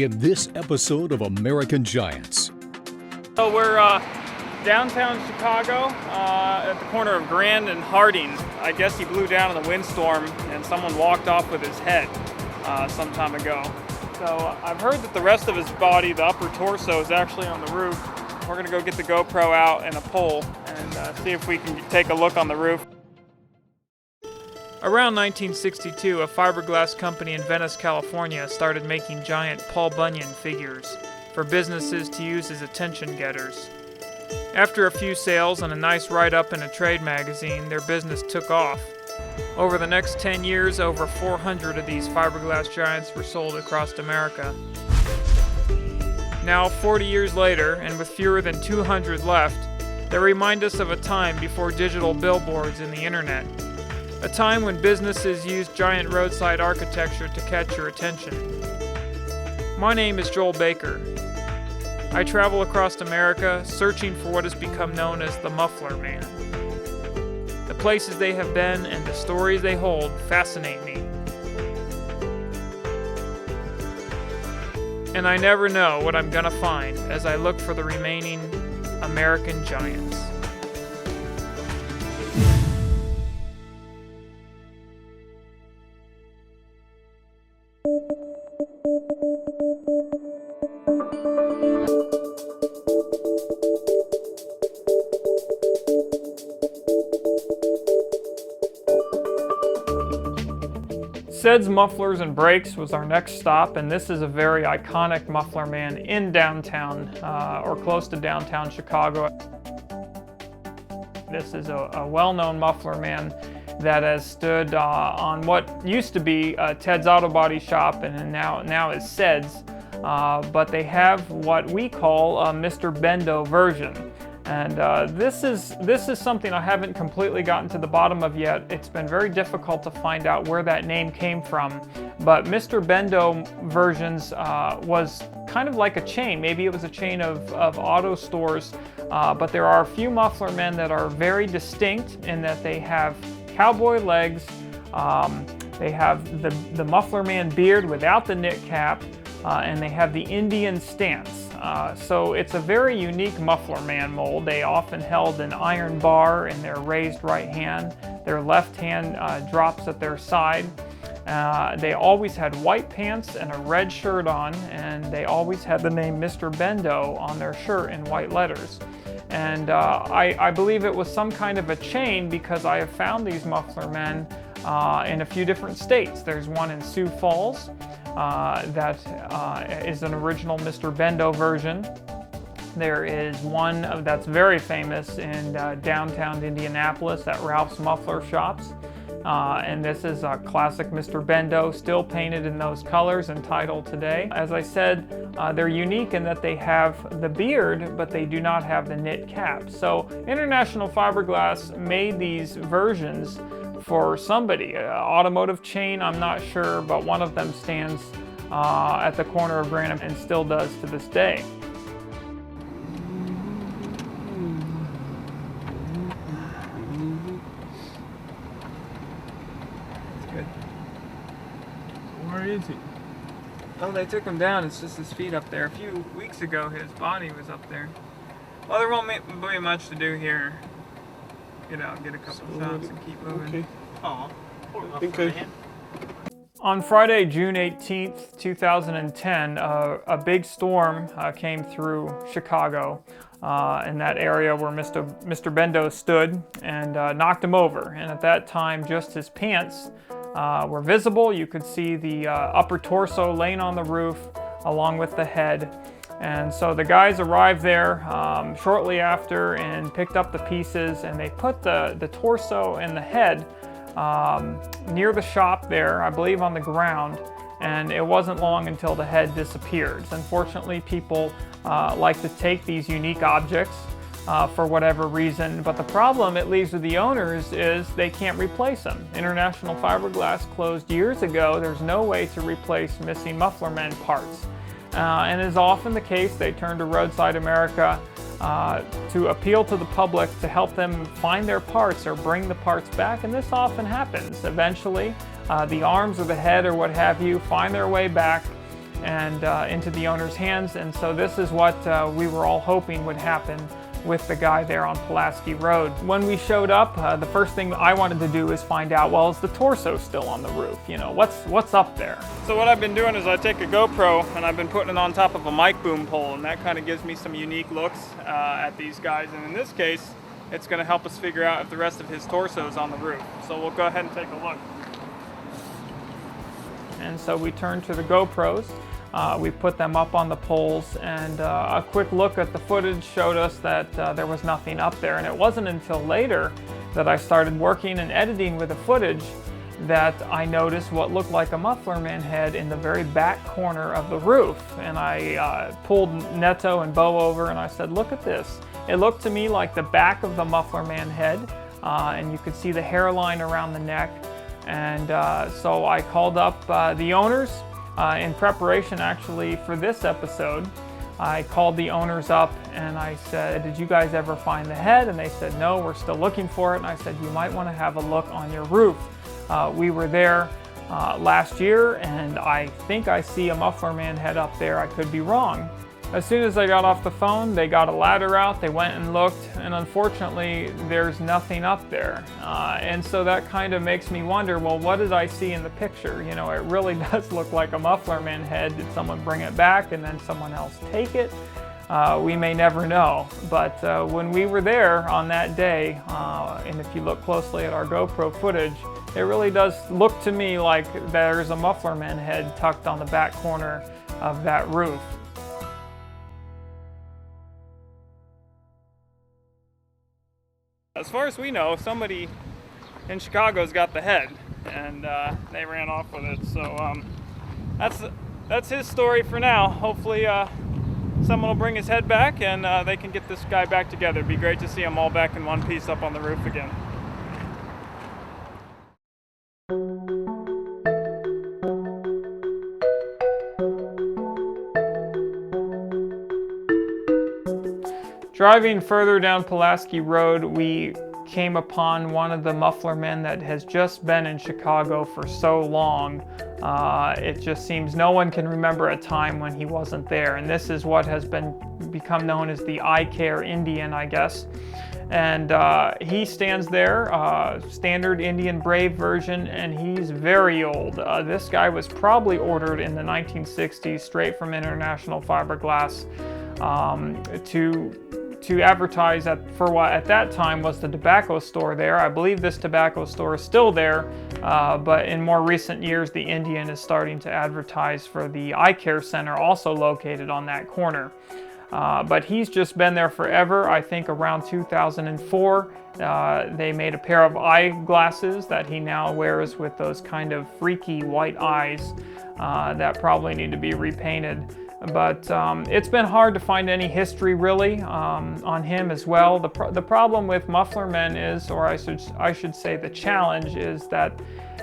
in this episode of American Giants. So we're downtown Chicago at the corner of Grand and Harding. I guess he blew down in the windstorm and someone walked off with his head some time ago. So I've heard that the rest of his body, the upper torso, is actually on the roof. We're going to go get the GoPro out and a pole and see if we can take a look on the roof. Around 1962, a fiberglass company in Venice, California started making giant Paul Bunyan figures for businesses to use as attention getters. After a few sales and a nice write-up in a trade magazine, their business took off. Over the next 10 years, over 400 of these fiberglass giants were sold across America. Now, 40 years later, and with fewer than 200 left, they remind us of a time before digital billboards and the internet. A time when businesses used giant roadside architecture to catch your attention. My name is Joel Baker. I travel across America searching for what has become known as the Muffler Man. The places they have been and the stories they hold fascinate me. And I never know what I'm gonna find as I look for the remaining American giants. Ceds Mufflers and Brakes was our next stop, and this is a very iconic muffler man in downtown, or close to downtown Chicago. This is a well-known muffler man that has stood on what used to be Ted's Auto Body Shop and now is Ceds, but they have what we call a Mr Bendo version. And this is something I haven't completely gotten to the bottom of yet. It's been very difficult to find out where that name came from. But Mr Bendo versions was kind of like a chain. Maybe it was a chain of auto stores. But there are a few muffler men that are very distinct in that they have cowboy legs. They have the muffler man beard without the knit cap. And they have the Indian stance. So it's a very unique muffler man mold. They often held an iron bar in their raised right hand. Their left hand drops at their side. They always had white pants and a red shirt on, and they always had the name Mr Bendo on their shirt in white letters. And I believe it was some kind of a chain because I have found these muffler men in a few different states. There's one in Sioux Falls. That is an original Mr Bendo version. There is one that's very famous in downtown Indianapolis at Ralph's Muffler Shops. And this is a classic Mr Bendo, still painted in those colors and titled today. As I said, they're unique in that they have the beard, but they do not have the knit cap. So International Fiberglass made these versions for somebody, automotive chain, I'm not sure, but one of them stands at the corner of Grand and still does to this day. That's good. Where is he? Oh, they took him down. It's just his feet up there. A few weeks ago, his body was up there. Well, there won't be much to do here. Get out, get a couple shots, and keep moving. Okay. Aw, Okay. On Friday, June 18th, 2010, a big storm came through Chicago in that area where Mr Bendo stood and knocked him over. And at that time, just his pants were visible. You could see the upper torso laying on the roof along with the head. And so the guys arrived there shortly after and picked up the pieces, and they put the torso and the head near the shop there, I believe on the ground, and it wasn't long until the head disappeared. Unfortunately, people like to take these unique objects for whatever reason, but the problem it leaves with the owners is they can't replace them. International Fiberglass closed years ago. There's no way to replace missing muffler men parts. And as often the case, they turn to Roadside America to appeal to the public to help them find their parts or bring the parts back, and this often happens. Eventually, the arms or the head or what have you find their way back, and into the owner's hands. And so this is what we were all hoping would happen with the guy there on Pulaski Road. When we showed up, the first thing I wanted to do is find out, well, is the torso still on the roof? You know, what's up there? So what I've been doing is I take a GoPro and I've been putting it on top of a mic boom pole, and that kind of gives me some unique looks at these guys. And in this case, it's going to help us figure out if the rest of his torso is on the roof. So we'll go ahead and take a look. And so we turn to the GoPros. We put them up on the poles, and a quick look at the footage showed us that there was nothing up there. And it wasn't until later that I started working and editing with the footage that I noticed what looked like a Muffler Man head in the very back corner of the roof. And I pulled Neto and Bo over and I said, look at this. It looked to me like the back of the Muffler Man head, and you could see the hairline around the neck. And so I called up the owners. In preparation actually for this episode, I called the owners up and I said, did you guys ever find the head? And they said, no, we're still looking for it. And I said, you might want to have a look on your roof. We were there last year, and I think I see a Muffler Man head up there. I could be wrong. As soon as I got off the phone, they got a ladder out, they went and looked, and unfortunately, there's nothing up there. And so that kind of makes me wonder, well, what did I see in the picture? You know, it really does look like a Muffler Man head. Did someone bring it back and then someone else take it? We may never know. But when we were there on that day, and if you look closely at our GoPro footage, it really does look to me like there's a Muffler Man head tucked on the back corner of that roof. As far as we know, somebody in Chicago's got the head, and they ran off with it. So that's his story for now. Hopefully someone will bring his head back and they can get this guy back together. It'd be great to see them all back in one piece up on the roof again. Driving further down Pulaski Road, we came upon one of the Muffler Men that has just been in Chicago for so long. It just seems no one can remember a time when he wasn't there. And this is what has become known as the I Care Indian, I guess. And he stands there, standard Indian Brave version, and he's very old. This guy was probably ordered in the 1960s straight from International Fiberglass to advertise for what at that time was the tobacco store there. I believe this tobacco store is still there, but in more recent years the Indian is starting to advertise for the eye care center also located on that corner. But he's just been there forever. I think around 2004 they made a pair of eyeglasses that he now wears with those kind of freaky white eyes that probably need to be repainted. But it's been hard to find any history really on him as well. The problem with Muffler Men is, or I should say the challenge is that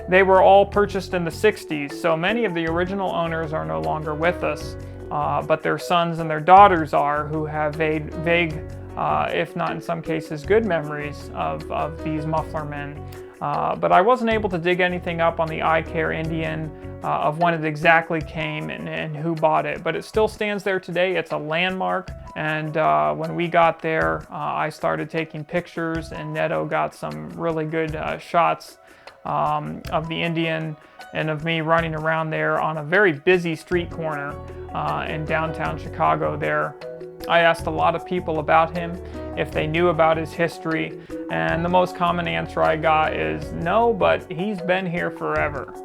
they were all purchased in the 60s. So many of the original owners are no longer with us, but their sons and their daughters are, who have vague, if not in some cases good memories of these Muffler Men. But I wasn't able to dig anything up on the Eye Care Indian of when it exactly came and who bought it, but it still stands there today. It's a landmark, and when we got there, I started taking pictures, and Neto got some really good shots of the Indian and of me running around there on a very busy street corner in downtown Chicago there. I asked a lot of people about him, if they knew about his history, and the most common answer I got is no, but he's been here forever.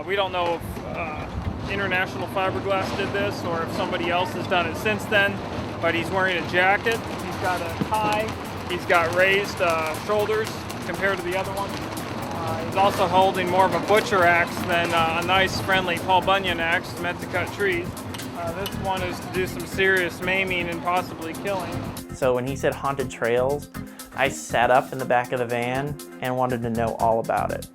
We don't know if International Fiberglass did this or if somebody else has done it since then, but he's wearing a jacket, he's got a tie, he's got raised shoulders compared to the other one. He's also holding more of a butcher axe than a nice friendly Paul Bunyan axe meant to cut trees. This one is to do some serious maiming and possibly killing. So when he said haunted trails, I sat up in the back of the van and wanted to know all about it.